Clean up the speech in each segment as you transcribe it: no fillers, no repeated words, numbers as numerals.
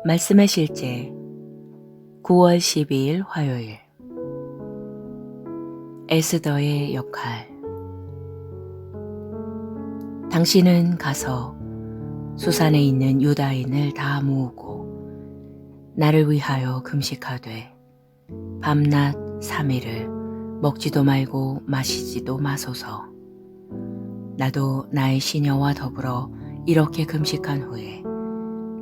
말씀의 실제 9월 12일 화요일 에스더의 역할. 당신은 가서 수산에 있는 유다인을 다 모으고 나를 위하여 금식하되 밤낮 3일을 먹지도 말고 마시지도 마소서. 나도 나의 시녀와 더불어 이렇게 금식한 후에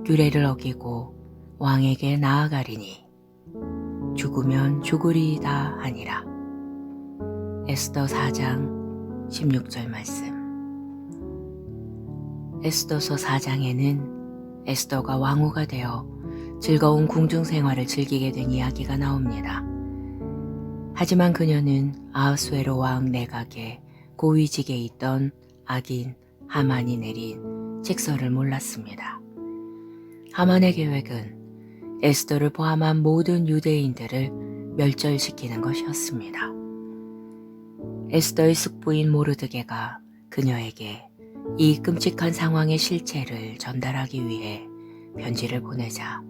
규례를 어기고 왕에게 나아가리니 죽으면 죽으리이다 하니라. 에스더 4장 16절 말씀. 에스더서 4장에는 에스더가 왕후가 되어 즐거운 궁중 생활을 즐기게 된 이야기가 나옵니다. 하지만 그녀는 아하수에로 왕 내각의 고위직에 있던 악인 하만이 내린 책서를 몰랐습니다. 하만의 계획은 에스더를 포함한 모든 유대인들을 멸절시키는 것이었습니다. 에스더의 숙부인 모르드게가 그녀에게 이 끔찍한 상황의 실체를 전달하기 위해 편지를 보내자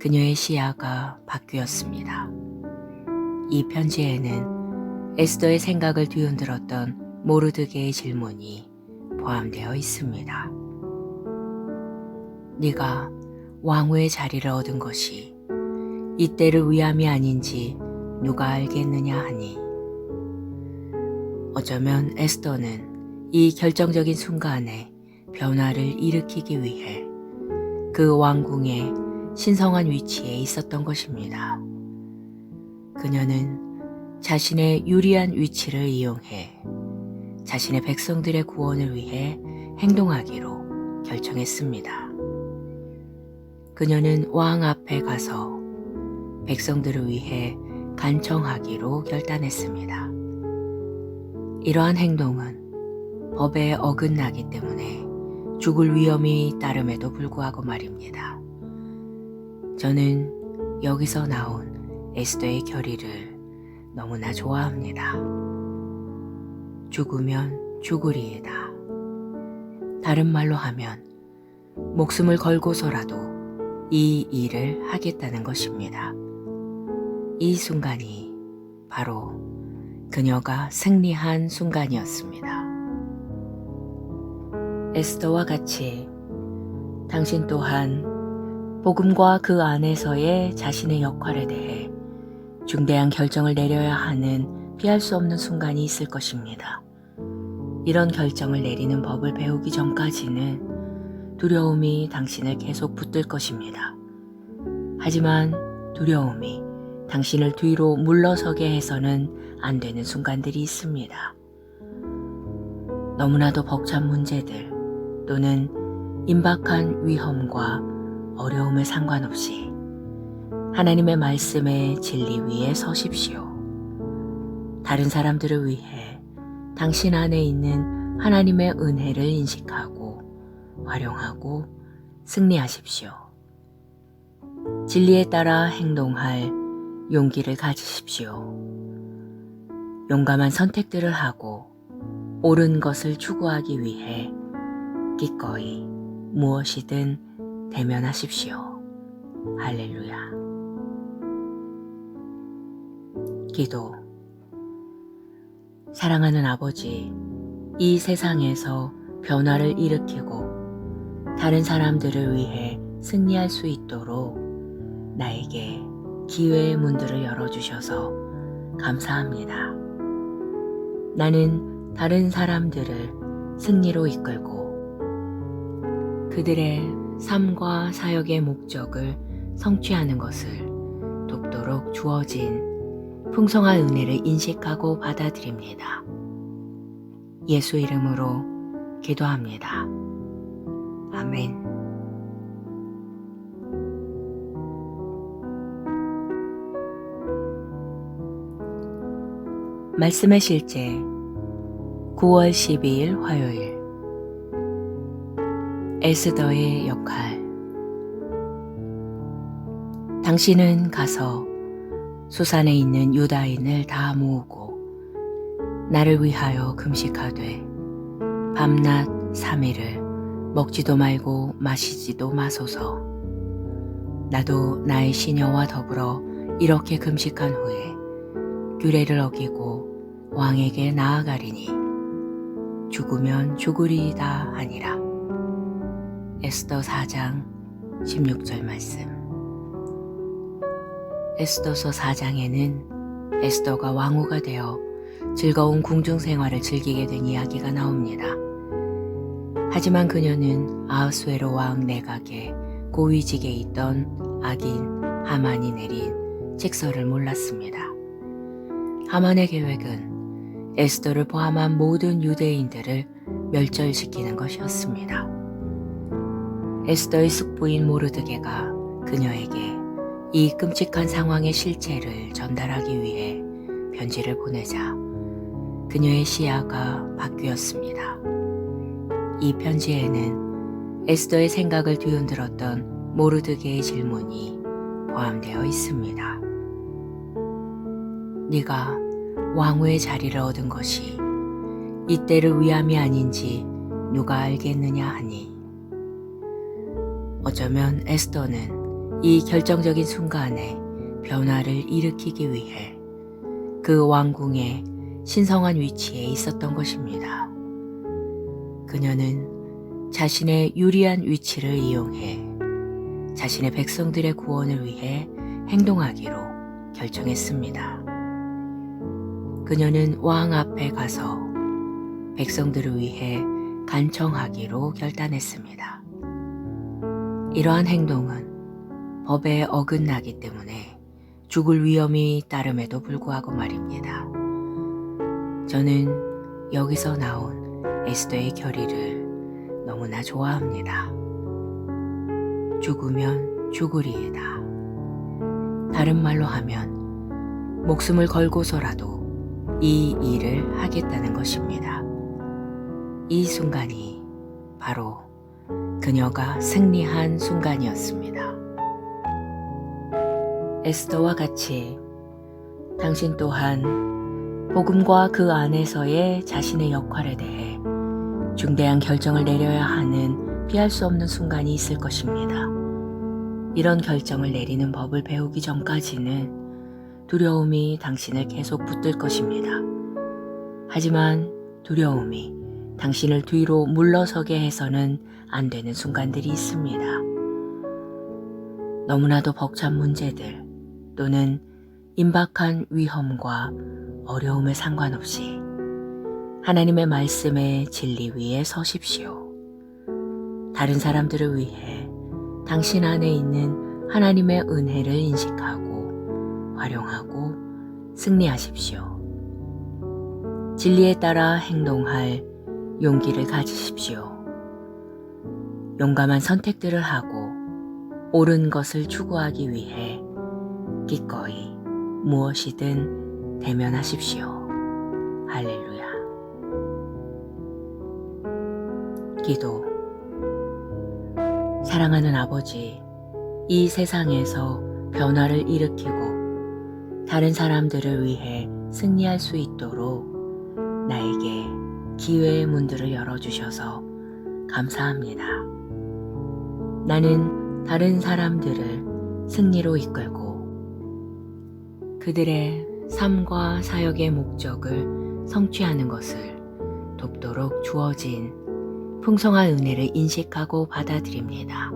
그녀의 시야가 바뀌었습니다. 이 편지에는 에스더의 생각을 뒤흔들었던 모르드게의 질문이 포함되어 있습니다. 네가 왕후의 자리를 얻은 것이 이때를 위함이 아닌지 누가 알겠느냐 하니, 어쩌면 에스더는 이 결정적인 순간에 변화를 일으키기 위해 그 왕궁의 신성한 위치에 있었던 것입니다. 그녀는 자신의 유리한 위치를 이용해 자신의 백성들의 구원을 위해 행동하기로 결정했습니다. 그녀는 왕 앞에 가서 백성들을 위해 간청하기로 결단했습니다. 이러한 행동은 법에 어긋나기 때문에 죽을 위험이 따름에도 불구하고 말입니다. 저는 여기서 나온 에스더의 결의를 너무나 좋아합니다. 죽으면 죽으리이다. 다른 말로 하면 목숨을 걸고서라도 이 일을 하겠다는 것입니다. 이 순간이 바로 그녀가 승리한 순간이었습니다. 에스더와 같이 당신 또한 복음과 그 안에서의 자신의 역할에 대해 중대한 결정을 내려야 하는 피할 수 없는 순간이 있을 것입니다. 이런 결정을 내리는 법을 배우기 전까지는 두려움이 당신을 계속 붙들 것입니다. 하지만 두려움이 당신을 뒤로 물러서게 해서는 안 되는 순간들이 있습니다. 너무나도 벅찬 문제들 또는 임박한 위험과 어려움에 상관없이 하나님의 말씀의 진리 위에 서십시오. 다른 사람들을 위해 당신 안에 있는 하나님의 은혜를 인식하고 활용하고 승리하십시오. 진리에 따라 행동할 용기를 가지십시오. 용감한 선택들을 하고 옳은 것을 추구하기 위해 기꺼이 무엇이든 대면하십시오. 할렐루야. 기도. 사랑하는 아버지, 이 세상에서 변화를 일으키고 다른 사람들을 위해 승리할 수 있도록 나에게 기회의 문들을 열어주셔서 감사합니다. 나는 다른 사람들을 승리로 이끌고 그들의 삶과 사역의 목적을 성취하는 것을 돕도록 주어진 풍성한 은혜를 인식하고 받아들입니다. 예수 이름으로 기도합니다. 아멘. 말씀의 실제 9월 12일 화요일 에스더의 역할. 당신은 가서 수산에 있는 유다인을 다 모으고 나를 위하여 금식하되 밤낮 3일을 먹지도 말고 마시지도 마소서. 나도 나의 시녀와 더불어 이렇게 금식한 후에 규례를 어기고 왕에게 나아가리니 죽으면 죽으리이다 하니라. 에스더 4장 16절 말씀. 에스더서 4장에는 에스더가 왕후가 되어 즐거운 궁중 생활을 즐기게 된 이야기가 나옵니다. 하지만 그녀는 아하수에로 왕 내각에 고위직에 있던 악인 하만이 내린 책서를 몰랐습니다. 하만의 계획은 에스더를 포함한 모든 유대인들을 멸절시키는 것이었습니다. 에스더의 숙부인 모르드게가 그녀에게 이 끔찍한 상황의 실체를 전달하기 위해 편지를 보내자 그녀의 시야가 바뀌었습니다. 이 편지에는 에스더의 생각을 뒤흔들었던 모르드게의 질문이 포함되어 있습니다. 네가 왕후의 자리를 얻은 것이 이때를 위함이 아닌지 누가 알겠느냐 하니, 어쩌면 에스더는 이 결정적인 순간에 변화를 일으키기 위해 그 왕궁의 신성한 위치에 있었던 것입니다. 그녀는 자신의 유리한 위치를 이용해 자신의 백성들의 구원을 위해 행동하기로 결정했습니다. 그녀는 왕 앞에 가서 백성들을 위해 간청하기로 결단했습니다. 이러한 행동은 법에 어긋나기 때문에 죽을 위험이 따름에도 불구하고 말입니다. 저는 여기서 나온 에스더의 결의를 너무나 좋아합니다. 죽으면 죽으리이다. 다른 말로 하면 목숨을 걸고서라도 이 일을 하겠다는 것입니다. 이 순간이 바로 그녀가 승리한 순간이었습니다. 에스더와 같이 당신 또한 복음과 그 안에서의 자신의 역할에 대해 중대한 결정을 내려야 하는 피할 수 없는 순간이 있을 것입니다. 이런 결정을 내리는 법을 배우기 전까지는 두려움이 당신을 계속 붙들 것입니다. 하지만 두려움이 당신을 뒤로 물러서게 해서는 안 되는 순간들이 있습니다. 너무나도 벅찬 문제들 또는 임박한 위험과 어려움에 상관없이 하나님의 말씀의 진리 위에 서십시오. 다른 사람들을 위해 당신 안에 있는 하나님의 은혜를 인식하고 활용하고 승리하십시오. 진리에 따라 행동할 용기를 가지십시오. 용감한 선택들을 하고 옳은 것을 추구하기 위해 기꺼이 무엇이든 대면하십시오. 할렐루야. 기도. 사랑하는 아버지, 이 세상에서 변화를 일으키고 다른 사람들을 위해 승리할 수 있도록 나에게 기회의 문들을 열어주셔서 감사합니다. 나는 다른 사람들을 승리로 이끌고 그들의 삶과 사역의 목적을 성취하는 것을 돕도록 주어진 풍성한 은혜를 인식하고 받아들입니다.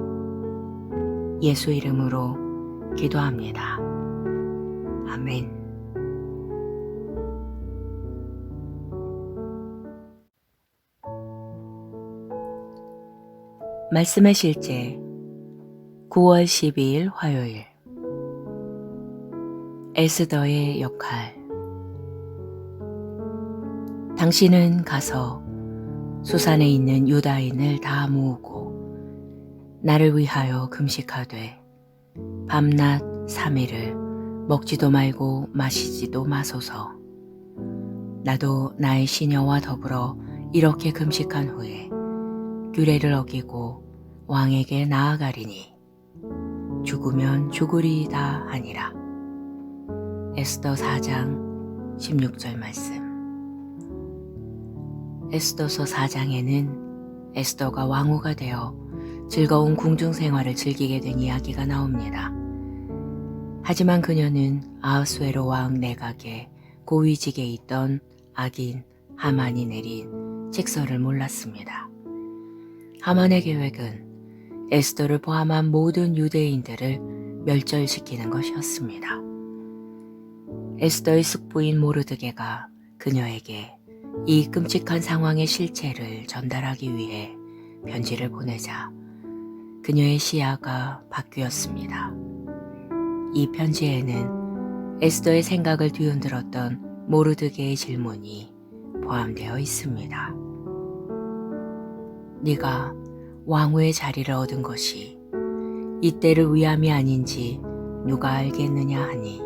예수 이름으로 기도합니다. 아멘. 말씀의 실제 9월 12일 화요일. 에스더의 역할. 당신은 가서 수산에 있는 유다인을 다 모으고 나를 위하여 금식하되 밤낮 3일을 먹지도 말고 마시지도 마소서. 나도 나의 시녀와 더불어 이렇게 금식한 후에 규례를 어기고 왕에게 나아가리니 죽으면 죽으리이다 하니라. 에스더 4장 16절 말씀. 에스더서 4장에는 에스더가 왕후가 되어 즐거운 궁중 생활을 즐기게 된 이야기가 나옵니다. 하지만 그녀는 아하수에로 왕 내각의 고위직에 있던 악인 하만이 내린 책서를 몰랐습니다. 하만의 계획은 에스더를 포함한 모든 유대인들을 멸절시키는 것이었습니다. 에스더의 숙부인 모르드게가 그녀에게 이 끔찍한 상황의 실체를 전달하기 위해 편지를 보내자 그녀의 시야가 바뀌었습니다. 이 편지에는 에스더의 생각을 뒤흔들었던 모르드게의 질문이 포함되어 있습니다. 네가 왕후의 자리를 얻은 것이 이때를 위함이 아닌지 누가 알겠느냐 하니,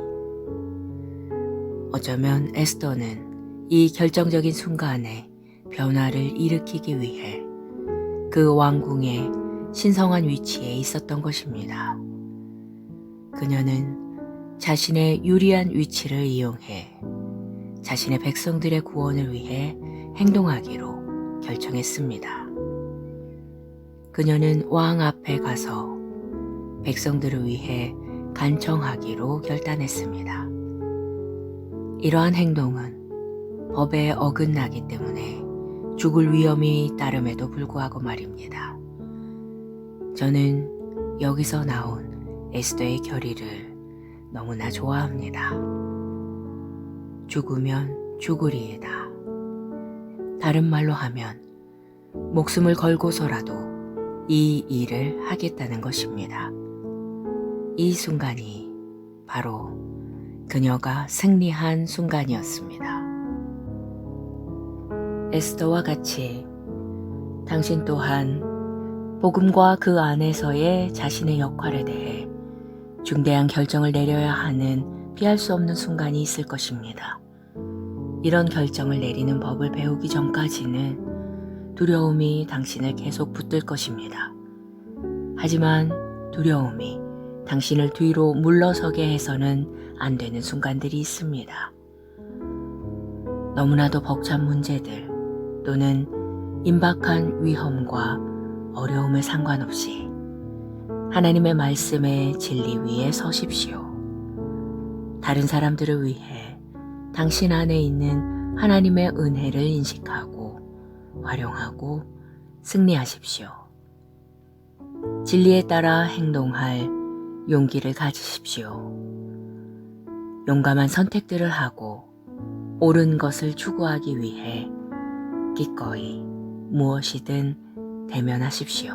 어쩌면 에스더는 이 결정적인 순간에 변화를 일으키기 위해 그 왕궁의 신성한 위치에 있었던 것입니다. 그녀는 자신의 유리한 위치를 이용해 자신의 백성들의 구원을 위해 행동하기로 결정했습니다. 그녀는 왕 앞에 가서 백성들을 위해 간청하기로 결단했습니다. 이러한 행동은 법에 어긋나기 때문에 죽을 위험이 따름에도 불구하고 말입니다. 저는 여기서 나온 에스더의 결의를 너무나 좋아합니다. 죽으면 죽으리이다. 다른 말로 하면 목숨을 걸고서라도 이 일을 하겠다는 것입니다. 이 순간이 바로 그녀가 승리한 순간이었습니다. 에스더와 같이 당신 또한 복음과 그 안에서의 자신의 역할에 대해 중대한 결정을 내려야 하는 피할 수 없는 순간이 있을 것입니다. 이런 결정을 내리는 법을 배우기 전까지는 두려움이 당신을 계속 붙들 것입니다. 하지만 두려움이 당신을 뒤로 물러서게 해서는 안 되는 순간들이 있습니다. 너무나도 벅찬 문제들 또는 임박한 위험과 어려움에 상관없이 하나님의 말씀의 진리 위에 서십시오. 다른 사람들을 위해 당신 안에 있는 하나님의 은혜를 인식하고 활용하고 승리하십시오. 진리에 따라 행동할 용기를 가지십시오. 용감한 선택들을 하고 옳은 것을 추구하기 위해 기꺼이 무엇이든 대면하십시오.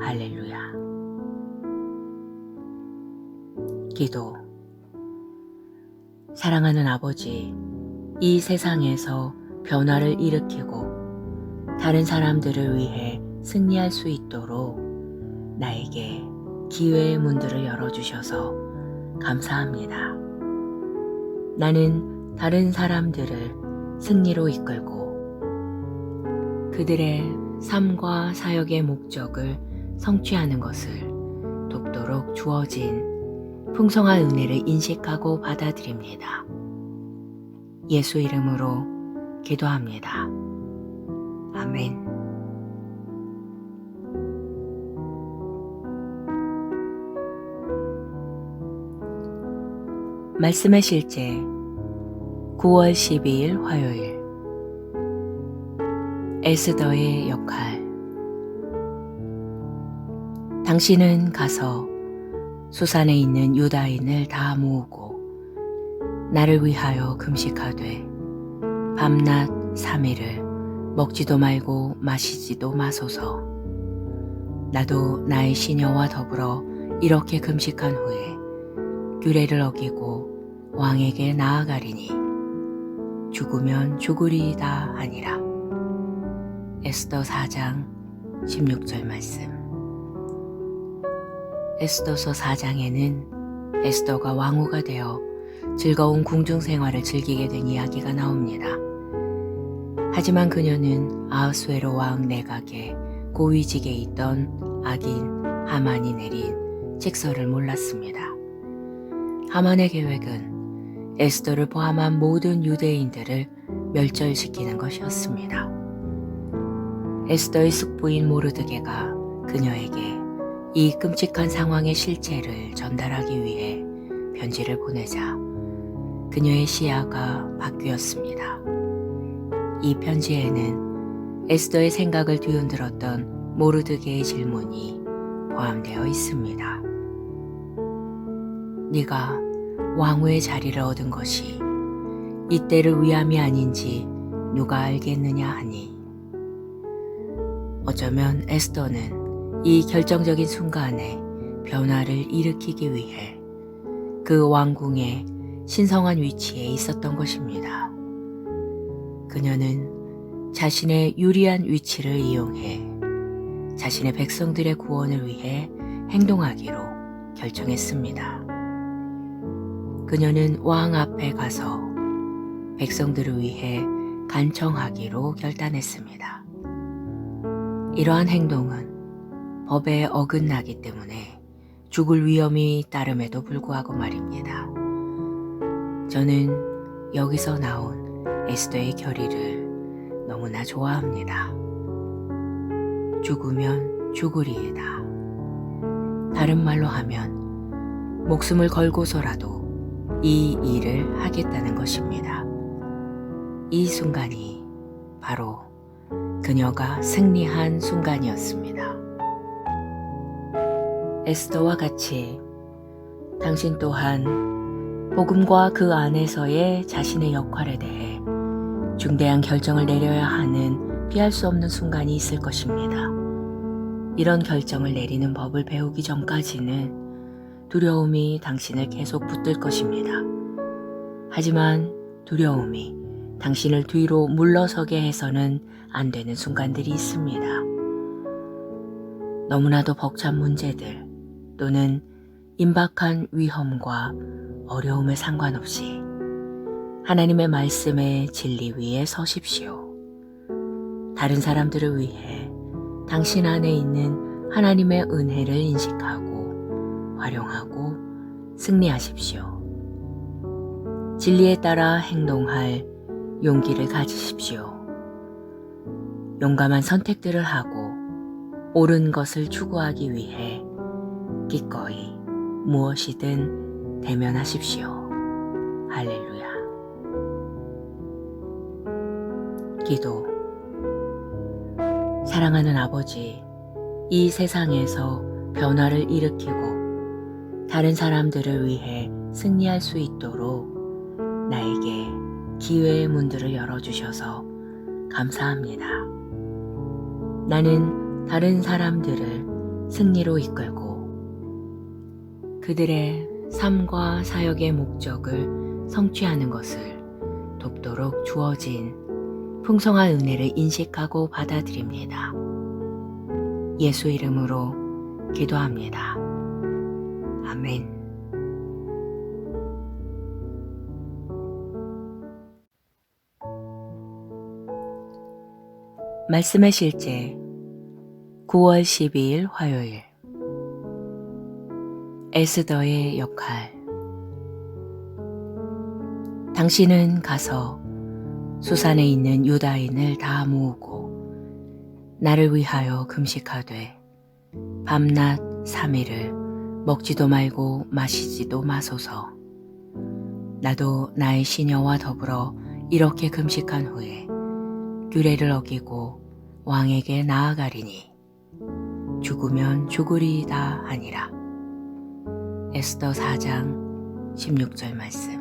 할렐루야. 기도. 사랑하는 아버지, 이 세상에서 변화를 일으키고 다른 사람들을 위해 승리할 수 있도록 나에게 기회의 문들을 열어주셔서 감사합니다. 나는 다른 사람들을 승리로 이끌고 그들의 삶과 사역의 목적을 성취하는 것을 돕도록 주어진 풍성한 은혜를 인식하고 받아들입니다. 예수 이름으로 기도합니다. 아멘. 말씀의 실제 9월 12일 화요일. 에스더의 역할. 당신은 가서 수산에 있는 유다인을 다 모으고 나를 위하여 금식하되 밤낮 3일을 먹지도 말고 마시지도 마소서. 나도 나의 시녀와 더불어 이렇게 금식한 후에 규례를 어기고 왕에게 나아가리니 죽으면 죽으리이다 하니라. 에스더 4장 16절 말씀. 에스더서 4장에는 에스더가 왕후가 되어 즐거운 궁중 생활을 즐기게 된 이야기가 나옵니다. 하지만 그녀는 아하수에로 왕 내각의 고위직에 있던 악인 하만이 내린 책서를 몰랐습니다. 하만의 계획은 에스더를 포함한 모든 유대인들을 멸절시키는 것이었습니다. 에스더의 숙부인 모르드게가 그녀에게 이 끔찍한 상황의 실체를 전달하기 위해 편지를 보내자 그녀의 시야가 바뀌었습니다. 이 편지에는 에스더의 생각을 뒤흔들었던 모르드게의 질문이 포함되어 있습니다. 네가 왕후의 자리를 얻은 것이 이때를 위함이 아닌지 누가 알겠느냐 하니, 어쩌면 에스더는 이 결정적인 순간에 변화를 일으키기 위해 그 왕궁의 신성한 위치에 있었던 것입니다. 그녀는 자신의 유리한 위치를 이용해 자신의 백성들의 구원을 위해 행동하기로 결정했습니다. 그녀는 왕 앞에 가서 백성들을 위해 간청하기로 결단했습니다. 이러한 행동은 법에 어긋나기 때문에 죽을 위험이 따름에도 불구하고 말입니다. 저는 여기서 나온 에스더의 결의를 너무나 좋아합니다. 죽으면 죽으리이다. 다른 말로 하면 목숨을 걸고서라도 이 일을 하겠다는 것입니다. 이 순간이 바로 그녀가 승리한 순간이었습니다. 에스더와 같이 당신 또한 복음과 그 안에서의 자신의 역할에 대해 중대한 결정을 내려야 하는 피할 수 없는 순간이 있을 것입니다. 이런 결정을 내리는 법을 배우기 전까지는 두려움이 당신을 계속 붙들 것입니다. 하지만 두려움이 당신을 뒤로 물러서게 해서는 안 되는 순간들이 있습니다. 너무나도 벅찬 문제들 또는 임박한 위험과 어려움에 상관없이 하나님의 말씀의 진리 위에 서십시오. 다른 사람들을 위해 당신 안에 있는 하나님의 은혜를 인식하고 활용하고 승리하십시오. 진리에 따라 행동할 용기를 가지십시오. 용감한 선택들을 하고 옳은 것을 추구하기 위해 기꺼이 무엇이든 대면하십시오. 할렐루야. 기도. 사랑하는 아버지, 이 세상에서 변화를 일으키고 다른 사람들을 위해 승리할 수 있도록 나에게 기회의 문들을 열어주셔서 감사합니다. 나는 다른 사람들을 승리로 이끌고 그들의 삶과 사역의 목적을 성취하는 것을 돕도록 주어진 풍성한 은혜를 인식하고 받아들입니다. 예수 이름으로 기도합니다. 아멘. 말씀의 실제 9월 12일 화요일. 에스더의 역할. 당신은 가서 수산에 있는 유다인을 다 모으고 나를 위하여 금식하되 밤낮 3일을 먹지도 말고 마시지도 마소서. 나도 나의 시녀와 더불어 이렇게 금식한 후에 규례를 어기고 왕에게 나아가리니 죽으면 죽으리이다 하니라. 에스더 4장 16절 말씀.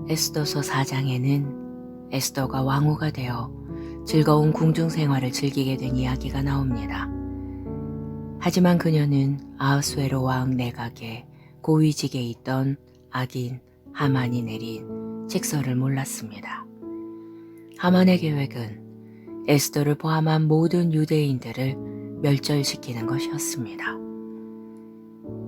에스더서 4장에는 에스더가 왕후가 되어 즐거운 궁중 생활을 즐기게 된 이야기가 나옵니다. 하지만 그녀는 아하수에로 왕 내각의 고위직에 있던 악인 하만이 내린 책서를 몰랐습니다. 하만의 계획은 에스더를 포함한 모든 유대인들을 멸절시키는 것이었습니다.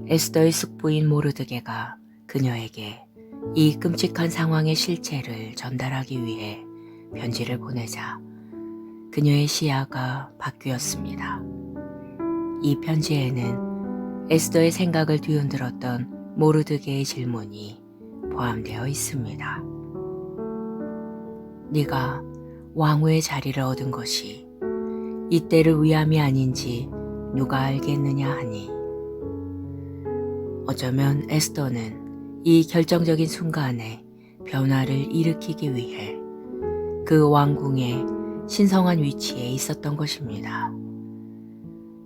에스더의 숙부인 모르드게가 그녀에게 이 끔찍한 상황의 실체를 전달하기 위해 편지를 보내자 그녀의 시야가 바뀌었습니다. 이 편지에는 에스더의 생각을 뒤흔들었던 모르드게의 질문이 포함되어 있습니다. 네가 왕후의 자리를 얻은 것이 이때를 위함이 아닌지 누가 알겠느냐 하니, 어쩌면 에스더는 이 결정적인 순간에 변화를 일으키기 위해 그 왕궁의 신성한 위치에 있었던 것입니다.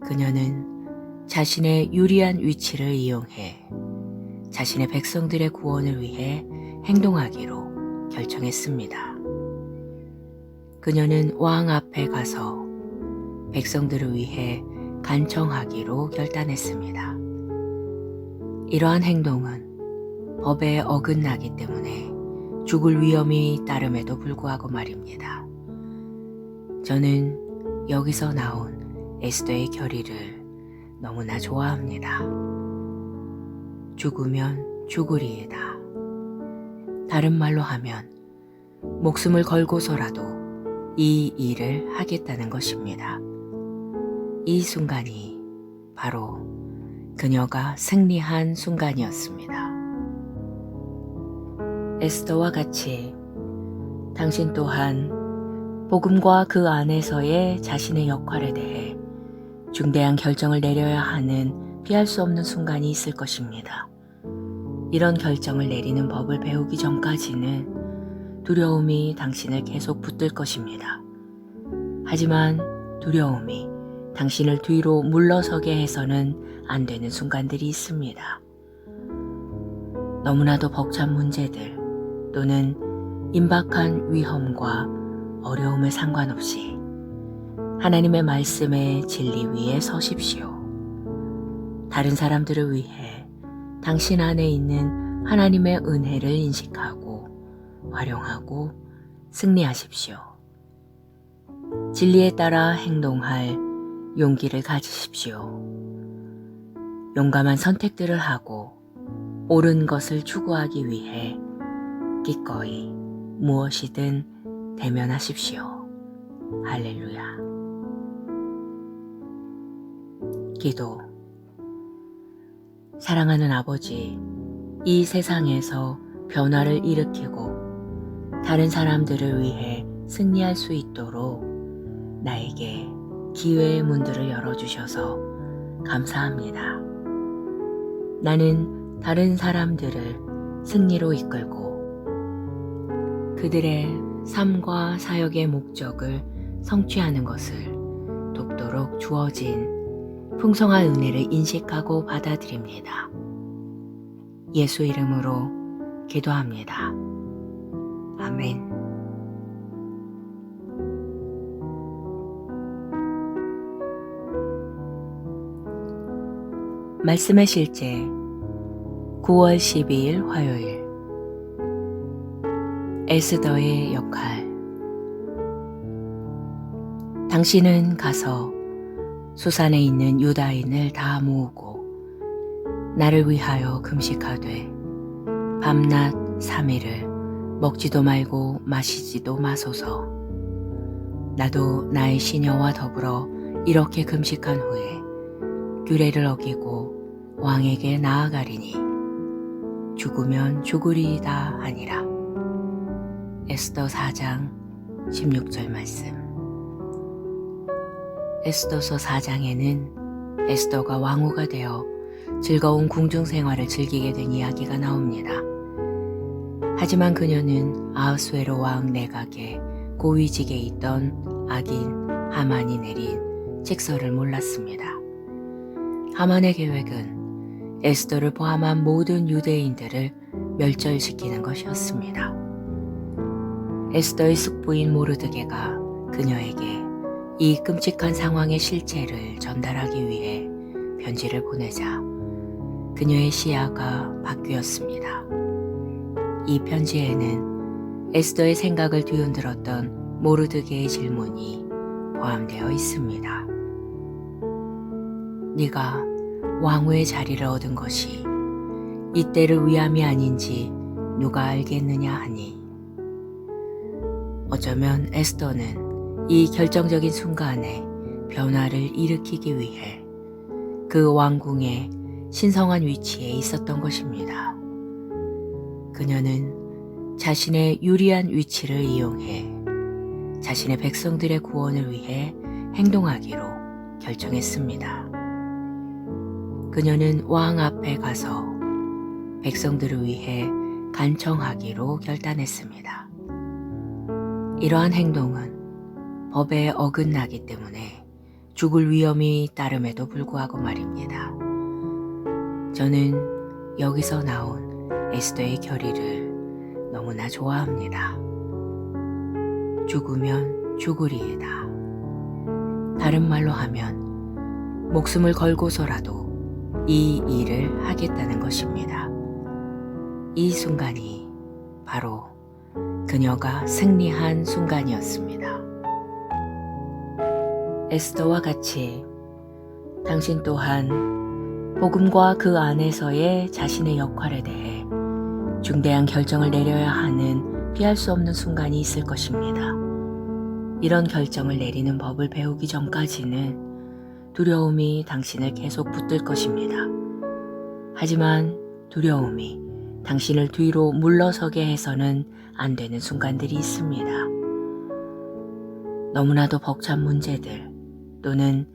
그녀는 자신의 유리한 위치를 이용해 자신의 백성들의 구원을 위해 행동하기로 결정했습니다. 그녀는 왕 앞에 가서 백성들을 위해 간청하기로 결단했습니다. 이러한 행동은 법에 어긋나기 때문에 죽을 위험이 따름에도 불구하고 말입니다. 저는 여기서 나온 에스더의 결의를 너무나 좋아합니다. 죽으면 죽으리이다. 다른 말로 하면 목숨을 걸고서라도 이 일을 하겠다는 것입니다. 이 순간이 바로 그녀가 승리한 순간이었습니다. 에스더와 같이 당신 또한 복음과 그 안에서의 자신의 역할에 대해 중대한 결정을 내려야 하는 피할 수 없는 순간이 있을 것입니다. 이런 결정을 내리는 법을 배우기 전까지는 두려움이 당신을 계속 붙들 것입니다. 하지만 두려움이 당신을 뒤로 물러서게 해서는 안 되는 순간들이 있습니다. 너무나도 벅찬 문제들 또는 임박한 위험과 어려움에 상관없이 하나님의 말씀의 진리 위에 서십시오. 다른 사람들을 위해 당신 안에 있는 하나님의 은혜를 인식하고 활용하고 승리하십시오. 진리에 따라 행동할 용기를 가지십시오. 용감한 선택들을 하고 옳은 것을 추구하기 위해 기꺼이 무엇이든 대면하십시오. 할렐루야. 기도. 사랑하는 아버지, 이 세상에서 변화를 일으키고 다른 사람들을 위해 승리할 수 있도록 나에게 기회의 문들을 열어주셔서 감사합니다. 나는 다른 사람들을 승리로 이끌고 그들의 삶과 사역의 목적을 성취하는 것을 돕도록 주어진 풍성한 은혜를 인식하고 받아들입니다. 예수 이름으로 기도합니다. 아멘. 말씀의 실제 9월 12일 화요일. 에스더의 역할. 당신은 가서 수산에 있는 유다인을 다 모으고 나를 위하여 금식하되 밤낮 3일을 먹지도 말고 마시지도 마소서. 나도 나의 시녀와 더불어 이렇게 금식한 후에 규례를 어기고 왕에게 나아가리니 죽으면 죽으리이다 하니라. 에스더 4장 16절 말씀. 에스더서 4장에는 에스더가 왕후가 되어 즐거운 궁중 생활을 즐기게 된 이야기가 나옵니다. 하지만 그녀는 아하수에로 왕 내각의 고위직에 있던 악인 하만이 내린 책서를 몰랐습니다. 하만의 계획은 에스더를 포함한 모든 유대인들을 멸절시키는 것이었습니다. 에스더의 숙부인 모르드게가 그녀에게 이 끔찍한 상황의 실체를 전달하기 위해 편지를 보내자 그녀의 시야가 바뀌었습니다. 이 편지에는 에스더의 생각을 뒤흔들었던 모르드게의 질문이 포함되어 있습니다. 네가 왕후의 자리를 얻은 것이 이때를 위함이 아닌지 누가 알겠느냐 하니, 어쩌면 에스더는 이 결정적인 순간에 변화를 일으키기 위해 그 왕궁의 신성한 위치에 있었던 것입니다. 그녀는 자신의 유리한 위치를 이용해 자신의 백성들의 구원을 위해 행동하기로 결정했습니다. 그녀는 왕 앞에 가서 백성들을 위해 간청하기로 결단했습니다. 이러한 행동은 법에 어긋나기 때문에 죽을 위험이 따름에도 불구하고 말입니다. 저는 여기서 나온 에스더의 결의를 너무나 좋아합니다. 죽으면 죽으리이다. 다른 말로 하면 목숨을 걸고서라도 이 일을 하겠다는 것입니다. 이 순간이 바로 그녀가 승리한 순간이었습니다. 에스더와 같이 당신 또한 복음과 그 안에서의 자신의 역할에 대해 중대한 결정을 내려야 하는 피할 수 없는 순간이 있을 것입니다. 이런 결정을 내리는 법을 배우기 전까지는 두려움이 당신을 계속 붙들 것입니다. 하지만 두려움이 당신을 뒤로 물러서게 해서는 안 되는 순간들이 있습니다. 너무나도 벅찬 문제들 또는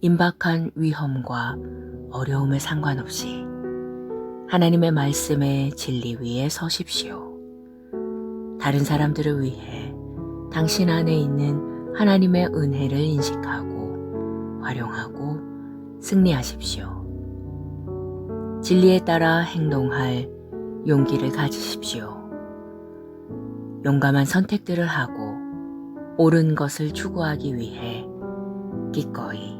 임박한 위험과 어려움에 상관없이 하나님의 말씀의 진리 위에 서십시오. 다른 사람들을 위해 당신 안에 있는 하나님의 은혜를 인식하고 활용하고 승리하십시오. 진리에 따라 행동할 용기를 가지십시오. 용감한 선택들을 하고 옳은 것을 추구하기 위해 기꺼이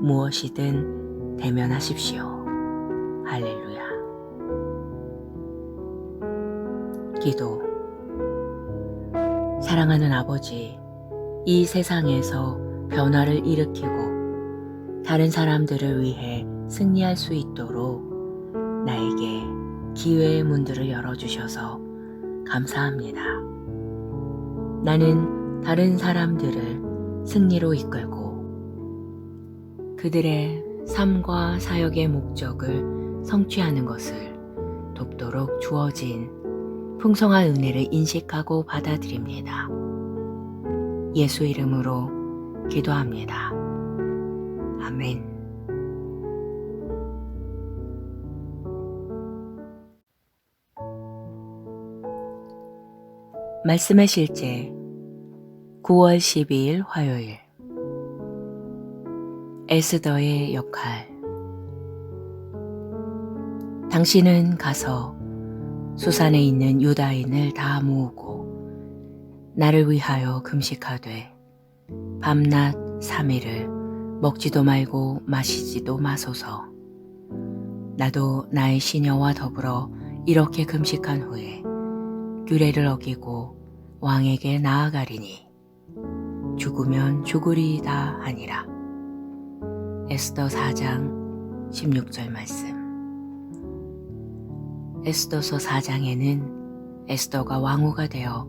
무엇이든 대면하십시오. 할렐루야. 기도. 사랑하는 아버지, 이 세상에서 변화를 일으키고 다른 사람들을 위해 승리할 수 있도록 나에게 기회의 문들을 열어주셔서 감사합니다. 나는 다른 사람들을 승리로 이끌고 그들의 삶과 사역의 목적을 성취하는 것을 돕도록 주어진 풍성한 은혜를 인식하고 받아들입니다. 예수 이름으로 기도합니다. 아멘. 말씀의 실제 9월 12일 화요일. 에스더의 역할. 당신은 가서 수산에 있는 유다인을 다 모으고 나를 위하여 금식하되 밤낮 3일을 먹지도 말고 마시지도 마소서. 나도 나의 시녀와 더불어 이렇게 금식한 후에 규례를 어기고 왕에게 나아가리니 죽으면 죽으리이다 하니라. 에스더 4장 16절 말씀. 에스더서 4장에는 에스더가 왕후가 되어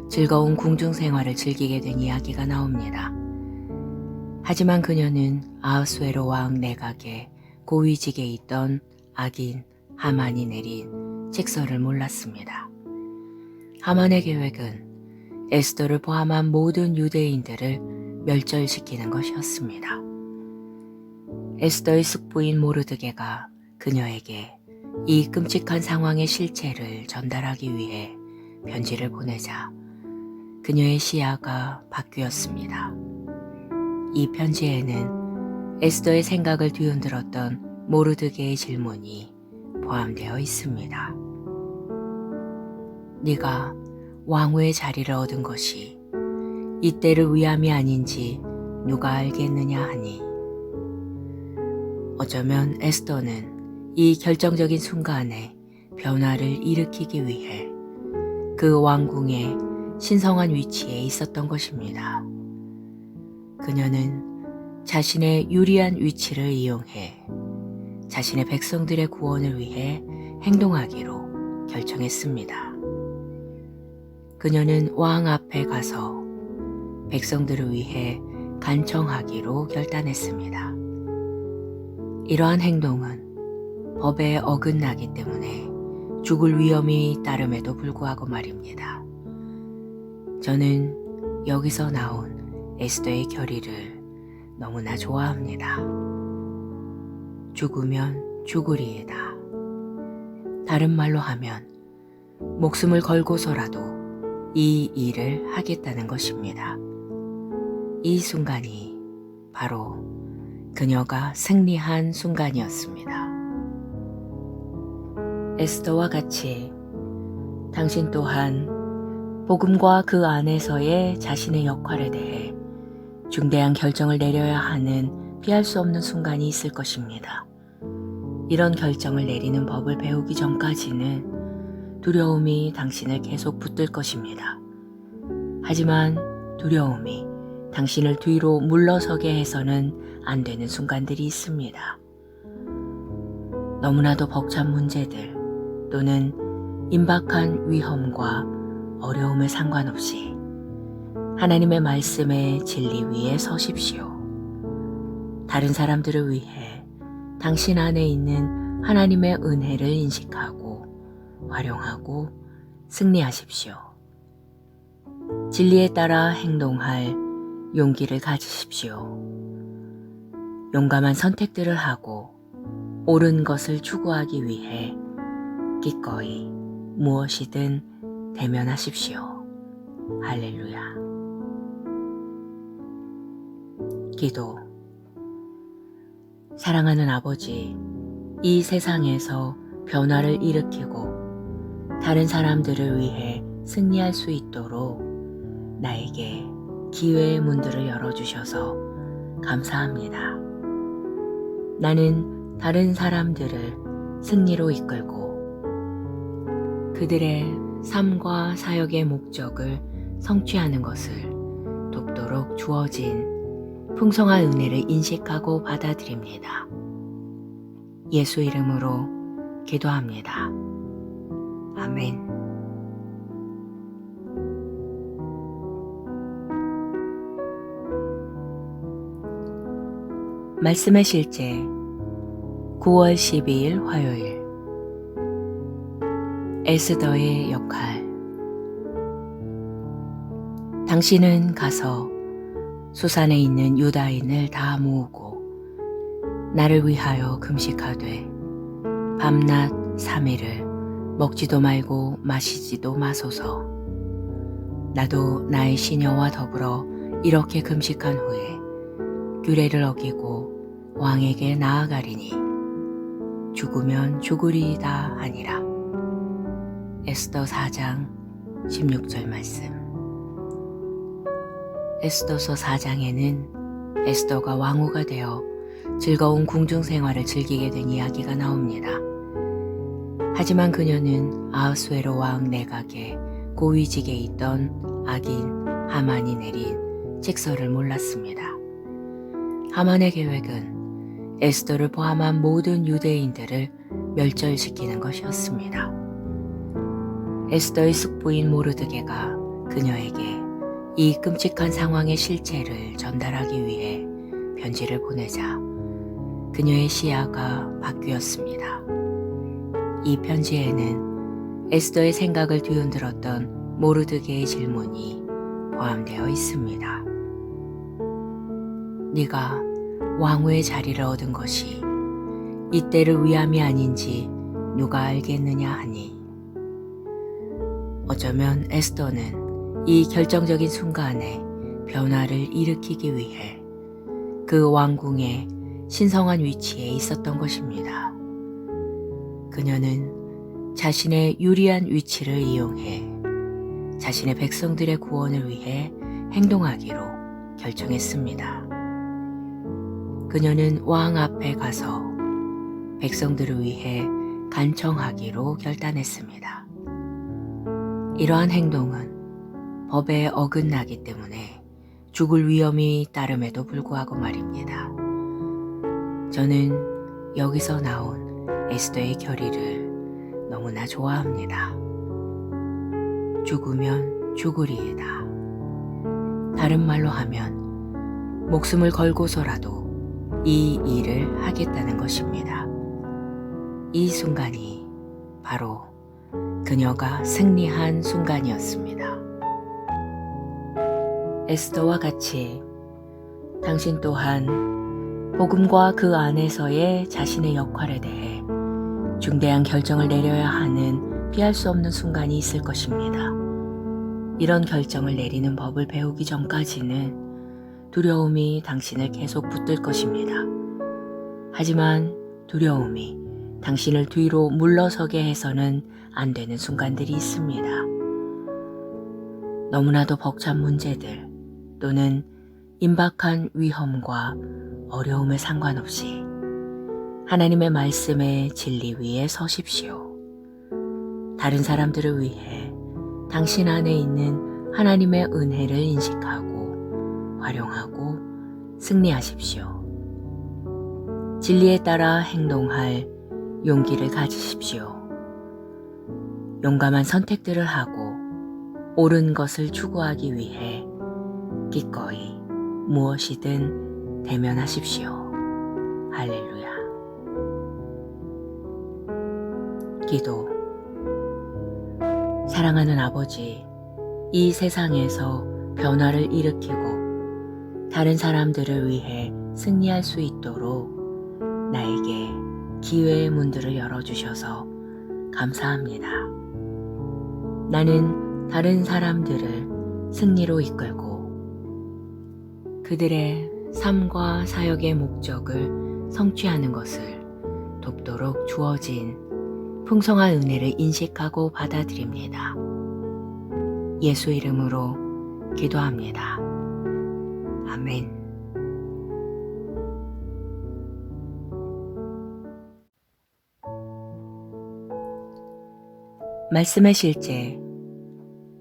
즐거운 궁중 생활을 즐기게 된 이야기가 나옵니다. 하지만 그녀는 아하수에로 왕 내각의 고위직에 있던 악인 하만이 내린 책서를 몰랐습니다. 하만의 계획은 에스더를 포함한 모든 유대인들을 멸절시키는 것이었습니다. 에스더의 숙부인 모르드게가 그녀에게 이 끔찍한 상황의 실체를 전달하기 위해 편지를 보내자 그녀의 시야가 바뀌었습니다. 이 편지에는 에스더의 생각을 뒤흔들었던 모르드게의 질문이 포함되어 있습니다. 네가 왕후의 자리를 얻은 것이 이때를 위함이 아닌지 누가 알겠느냐 하니, 어쩌면 에스더는 이 결정적인 순간에 변화를 일으키기 위해 그 왕궁의 신성한 위치에 있었던 것입니다. 그녀는 자신의 유리한 위치를 이용해 자신의 백성들의 구원을 위해 행동하기로 결정했습니다. 그녀는 왕 앞에 가서 백성들을 위해 간청하기로 결단했습니다. 이러한 행동은 법에 어긋나기 때문에 죽을 위험이 따름에도 불구하고 말입니다. 저는 여기서 나온 에스더의 결의를 너무나 좋아합니다. 죽으면 죽으리이다. 다른 말로 하면 목숨을 걸고서라도 이 일을 하겠다는 것입니다. 이 순간이 바로 그녀가 승리한 순간이었습니다. 에스더와 같이 당신 또한 복음과 그 안에서의 자신의 역할에 대해 중대한 결정을 내려야 하는 피할 수 없는 순간이 있을 것입니다. 이런 결정을 내리는 법을 배우기 전까지는 두려움이 당신을 계속 붙들 것입니다. 하지만 두려움이 당신을 뒤로 물러서게 해서는 안 되는 순간들이 있습니다. 너무나도 벅찬 문제들 또는 임박한 위험과 어려움에 상관없이 하나님의 말씀의 진리 위에 서십시오. 다른 사람들을 위해 당신 안에 있는 하나님의 은혜를 인식하고 활용하고 승리하십시오. 진리에 따라 행동할 용기를 가지십시오. 용감한 선택들을 하고 옳은 것을 추구하기 위해 기꺼이 무엇이든 대면하십시오. 할렐루야. 기도. 사랑하는 아버지, 이 세상에서 변화를 일으키고 다른 사람들을 위해 승리할 수 있도록 나에게 기회의 문들을 열어주셔서 감사합니다. 나는 다른 사람들을 승리로 이끌고 그들의 삶과 사역의 목적을 성취하는 것을 돕도록 주어진 풍성한 은혜를 인식하고 받아들입니다. 예수 이름으로 기도합니다. 아멘. 말씀의 실제 9월 12일 화요일 에스더의 역할. 당신은 가서 수산에 있는 유다인을 다 모으고 나를 위하여 금식하되 밤낮 3일을 먹지도 말고 마시지도 마소서. 나도 나의 시녀와 더불어 이렇게 금식한 후에 규례를 어기고 왕에게 나아가리니 죽으면 죽으리이다 하니라. 에스더 4장 16절 말씀. 에스더서 4장에는 에스더가 왕후가 되어 즐거운 궁중 생활을 즐기게 된 이야기가 나옵니다. 하지만 그녀는 아하수에로 왕 내각의 고위직에 있던 악인 하만이 내린 책서를 몰랐습니다. 하만의 계획은 에스더를 포함한 모든 유대인들을 멸절시키는 것이었습니다. 에스더의 숙부인 모르드게가 그녀에게 이 끔찍한 상황의 실체를 전달하기 위해 편지를 보내자 그녀의 시야가 바뀌었습니다. 이 편지에는 에스더의 생각을 뒤흔들었던 모르드게의 질문이 포함되어 있습니다. 네가 왕후의 자리를 얻은 것이 이때를 위함이 아닌지 누가 알겠느냐 하니, 어쩌면 에스더는 이 결정적인 순간에 변화를 일으키기 위해 그 왕궁의 신성한 위치에 있었던 것입니다. 그녀는 자신의 유리한 위치를 이용해 자신의 백성들의 구원을 위해 행동하기로 결정했습니다. 그녀는 왕 앞에 가서 백성들을 위해 간청하기로 결단했습니다. 이러한 행동은 법에 어긋나기 때문에 죽을 위험이 따름에도 불구하고 말입니다. 저는 여기서 나온 에스더의 결의를 너무나 좋아합니다. 죽으면 죽으리이다. 다른 말로 하면 목숨을 걸고서라도 이 일을 하겠다는 것입니다. 이 순간이 바로 그녀가 승리한 순간이었습니다. 에스더와 같이 당신 또한 복음과 그 안에서의 자신의 역할에 대해 중대한 결정을 내려야 하는 피할 수 없는 순간이 있을 것입니다. 이런 결정을 내리는 법을 배우기 전까지는 두려움이 당신을 계속 붙들 것입니다. 하지만 두려움이 당신을 뒤로 물러서게 해서는 안 되는 순간들이 있습니다. 너무나도 벅찬 문제들 또는 임박한 위험과 어려움에 상관없이 하나님의 말씀의 진리 위에 서십시오. 다른 사람들을 위해 당신 안에 있는 하나님의 은혜를 인식하고 활용하고 승리하십시오. 진리에 따라 행동할 용기를 가지십시오. 용감한 선택들을 하고 옳은 것을 추구하기 위해 기꺼이 무엇이든 대면하십시오. 할렐루야. 기도. 사랑하는 아버지, 이 세상에서 변화를 일으키고 다른 사람들을 위해 승리할 수 있도록 나에게 기회의 문들을 열어주셔서 감사합니다. 나는 다른 사람들을 승리로 이끌고 그들의 삶과 사역의 목적을 성취하는 것을 돕도록 주어진 풍성한 은혜를 인식하고 받아들입니다. 예수 이름으로 기도합니다. 아멘. 말씀의 실제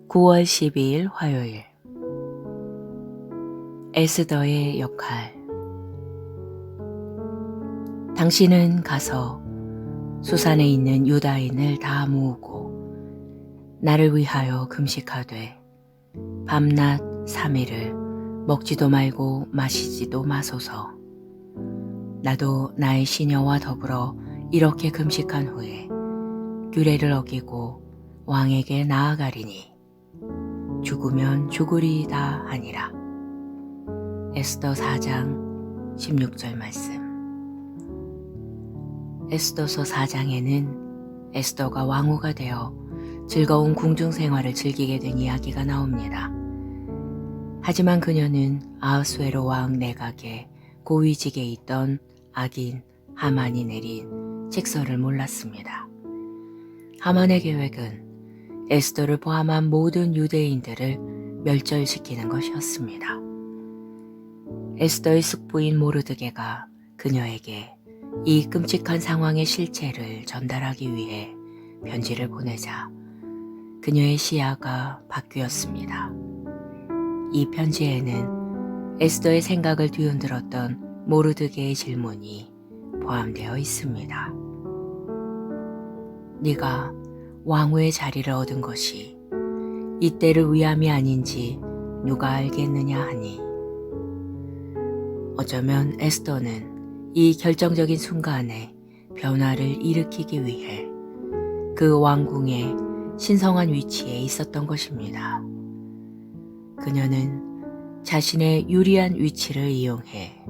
9월 12일 화요일. 에스더의 역할. 당신은 가서 수산에 있는 유다인을 다 모으고 나를 위하여 금식하되 밤낮 3일을 먹지도 말고 마시지도 마소서. 나도 나의 시녀와 더불어 이렇게 금식한 후에 규례를 어기고 왕에게 나아가리니 죽으면 죽으리이다 하니라. 에스더 4장 16절 말씀. 에스더서 4장에는 에스더가 왕후가 되어 즐거운 궁중 생활을 즐기게 된 이야기가 나옵니다. 하지만 그녀는 아하수에로 왕 내각의 고위직에 있던 악인 하만이 내린 책서를 몰랐습니다. 하만의 계획은 에스더를 포함한 모든 유대인들을 멸절시키는 것이었습니다. 에스더의 숙부인 모르드게가 그녀에게 이 끔찍한 상황의 실체를 전달하기 위해 편지를 보내자 그녀의 시야가 바뀌었습니다. 이 편지에는 에스더의 생각을 뒤흔들었던 모르드게의 질문이 포함되어 있습니다. 네가 왕후의 자리를 얻은 것이 이때를 위함이 아닌지 누가 알겠느냐 하니, 어쩌면 에스더는 이 결정적인 순간에 변화를 일으키기 위해 그 왕궁의 신성한 위치에 있었던 것입니다. 그녀는 자신의 유리한 위치를 이용해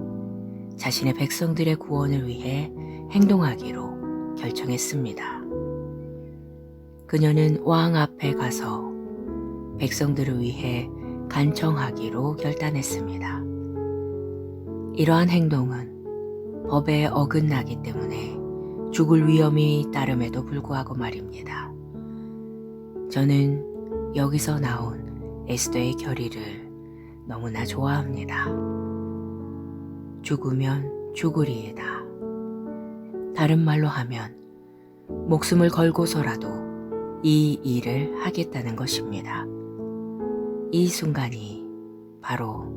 자신의 백성들의 구원을 위해 행동하기로 결정했습니다. 그녀는 왕 앞에 가서 백성들을 위해 간청하기로 결단했습니다. 이러한 행동은 법에 어긋나기 때문에 죽을 위험이 따름에도 불구하고 말입니다. 저는 여기서 나온 에스더의 결의를 너무나 좋아합니다. 죽으면 죽으리이다. 다른 말로 하면 목숨을 걸고서라도 이 일을 하겠다는 것입니다. 이 순간이 바로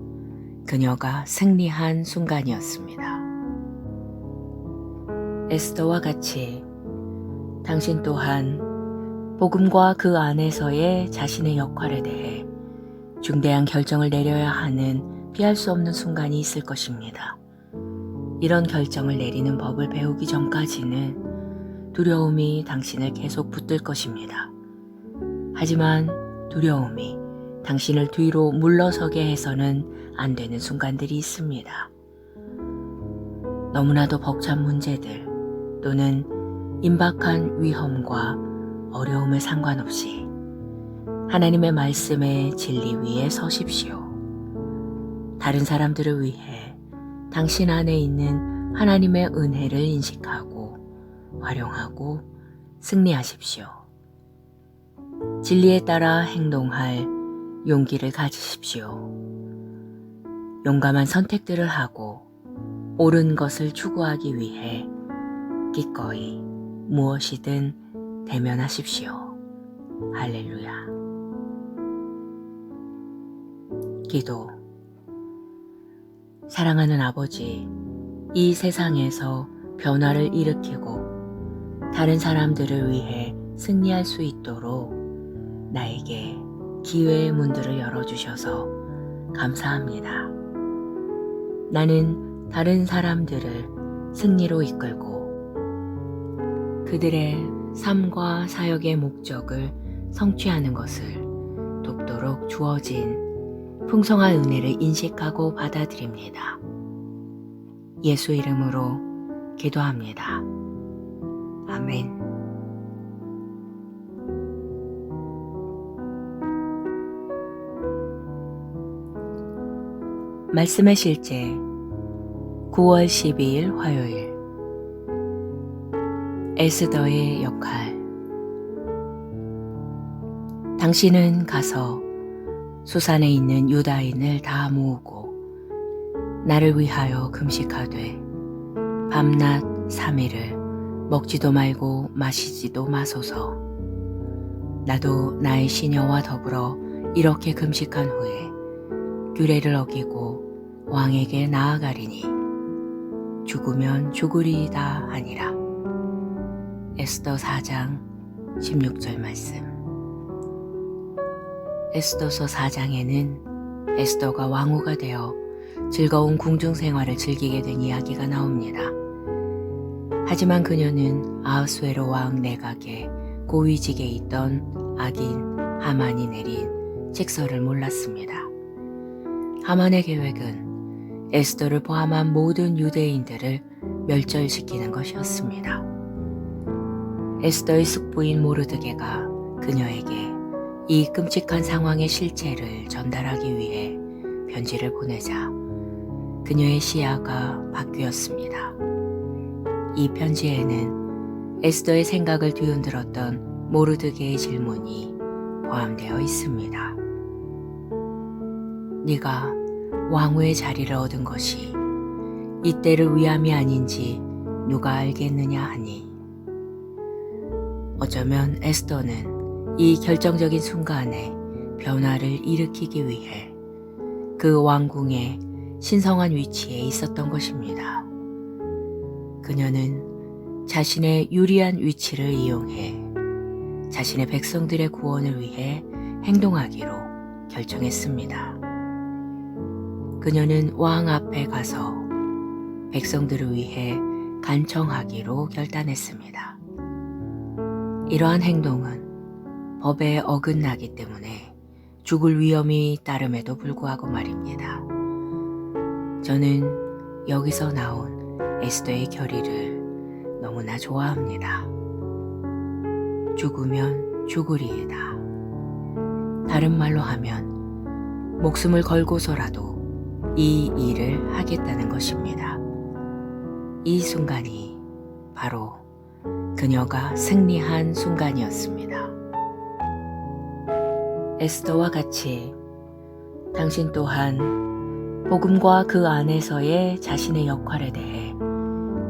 그녀가 승리한 순간이었습니다. 에스더와 같이 당신 또한 복음과 그 안에서의 자신의 역할에 대해 중대한 결정을 내려야 하는 피할 수 없는 순간이 있을 것입니다. 이런 결정을 내리는 법을 배우기 전까지는 두려움이 당신을 계속 붙들 것입니다. 하지만 두려움이 당신을 뒤로 물러서게 해서는 안 되는 순간들이 있습니다. 너무나도 벅찬 문제들 또는 임박한 위험과 어려움에 상관없이 하나님의 말씀의 진리 위에 서십시오. 다른 사람들을 위해 당신 안에 있는 하나님의 은혜를 인식하고 활용하고 승리하십시오. 진리에 따라 행동할 용기를 가지십시오. 용감한 선택들을 하고 옳은 것을 추구하기 위해 기꺼이 무엇이든 대면하십시오. 할렐루야. 기도. 사랑하는 아버지, 이 세상에서 변화를 일으키고 다른 사람들을 위해 승리할 수 있도록 나에게 기회의 문들을 열어주셔서 감사합니다. 나는 다른 사람들을 승리로 이끌고 그들의 삶과 사역의 목적을 성취하는 것을 돕도록 주어진 풍성한 은혜를 인식하고 받아들입니다. 예수 이름으로 기도합니다. 아멘. 말씀의 실제 9월 12일 화요일. 에스더의 역할. 당신은 가서 수산에 있는 유다인을 다 모으고 나를 위하여 금식하되 밤낮 3일을 먹지도 말고 마시지도 마소서. 나도 나의 시녀와 더불어 이렇게 금식한 후에 규례를 어기고 왕에게 나아가리니 죽으면 죽으리이다 하니라. 에스더 4장 16절 말씀. 에스더서 4장에는 에스더가 왕후가 되어 즐거운 궁중 생활을 즐기게 된 이야기가 나옵니다. 하지만 그녀는 아하수에로 왕 내각의 고위직에 있던 악인 하만이 내린 책서를 몰랐습니다. 하만의 계획은 에스더를 포함한 모든 유대인들을 멸절시키는 것이었습니다. 에스더의 숙부인 모르드게가 그녀에게 이 끔찍한 상황의 실체를 전달하기 위해 편지를 보내자 그녀의 시야가 바뀌었습니다. 이 편지에는 에스더의 생각을 뒤흔들었던 모르드게의 질문이 포함되어 있습니다. 네가 왕후의 자리를 얻은 것이 이때를 위함이 아닌지 누가 알겠느냐 하니, 어쩌면 에스더는 이 결정적인 순간에 변화를 일으키기 위해 그 왕궁의 신성한 위치에 있었던 것입니다. 그녀는 자신의 유리한 위치를 이용해 자신의 백성들의 구원을 위해 행동하기로 결정했습니다. 그녀는 왕 앞에 가서 백성들을 위해 간청하기로 결단했습니다. 이러한 행동은 법에 어긋나기 때문에 죽을 위험이 따름에도 불구하고 말입니다. 저는 여기서 나온 에스더의 결의를 너무나 좋아합니다. 죽으면 죽으리이다. 다른 말로 하면 목숨을 걸고서라도 이 일을 하겠다는 것입니다. 이 순간이 바로 그녀가 승리한 순간이었습니다. 에스더와 같이 당신 또한 복음과 그 안에서의 자신의 역할에 대해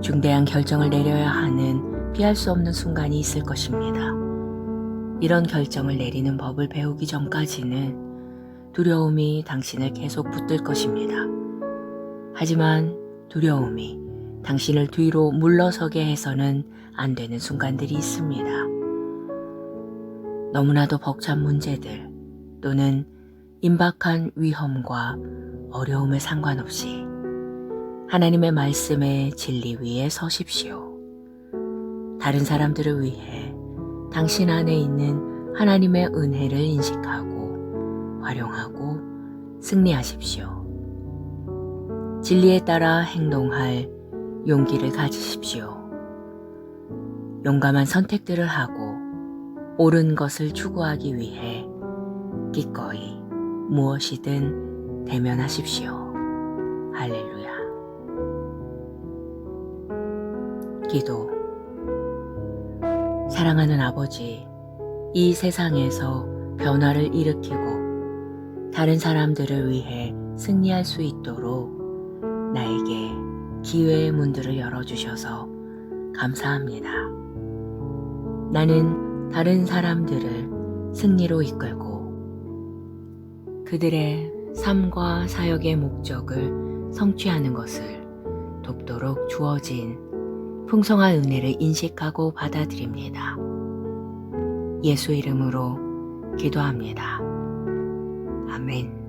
중대한 결정을 내려야 하는 피할 수 없는 순간이 있을 것입니다. 이런 결정을 내리는 법을 배우기 전까지는 두려움이 당신을 계속 붙들 것입니다. 하지만 두려움이 당신을 뒤로 물러서게 해서는 안 되는 순간들이 있습니다. 너무나도 벅찬 문제들 또는 임박한 위험과 어려움에 상관없이 하나님의 말씀의 진리 위에 서십시오. 다른 사람들을 위해 당신 안에 있는 하나님의 은혜를 인식하고 활용하고 승리하십시오. 진리에 따라 행동할 용기를 가지십시오. 용감한 선택들을 하고 옳은 것을 추구하기 위해 기꺼이 무엇이든 대면하십시오. 할렐루야. 기도. 사랑하는 아버지, 이 세상에서 변화를 일으키고 다른 사람들을 위해 승리할 수 있도록 나에게 기회의 문들을 열어주셔서 감사합니다. 나는 다른 사람들을 승리로 이끌고 그들의 삶과 사역의 목적을 성취하는 것을 돕도록 주어진 풍성한 은혜를 인식하고 받아들입니다. 예수 이름으로 기도합니다. 아멘.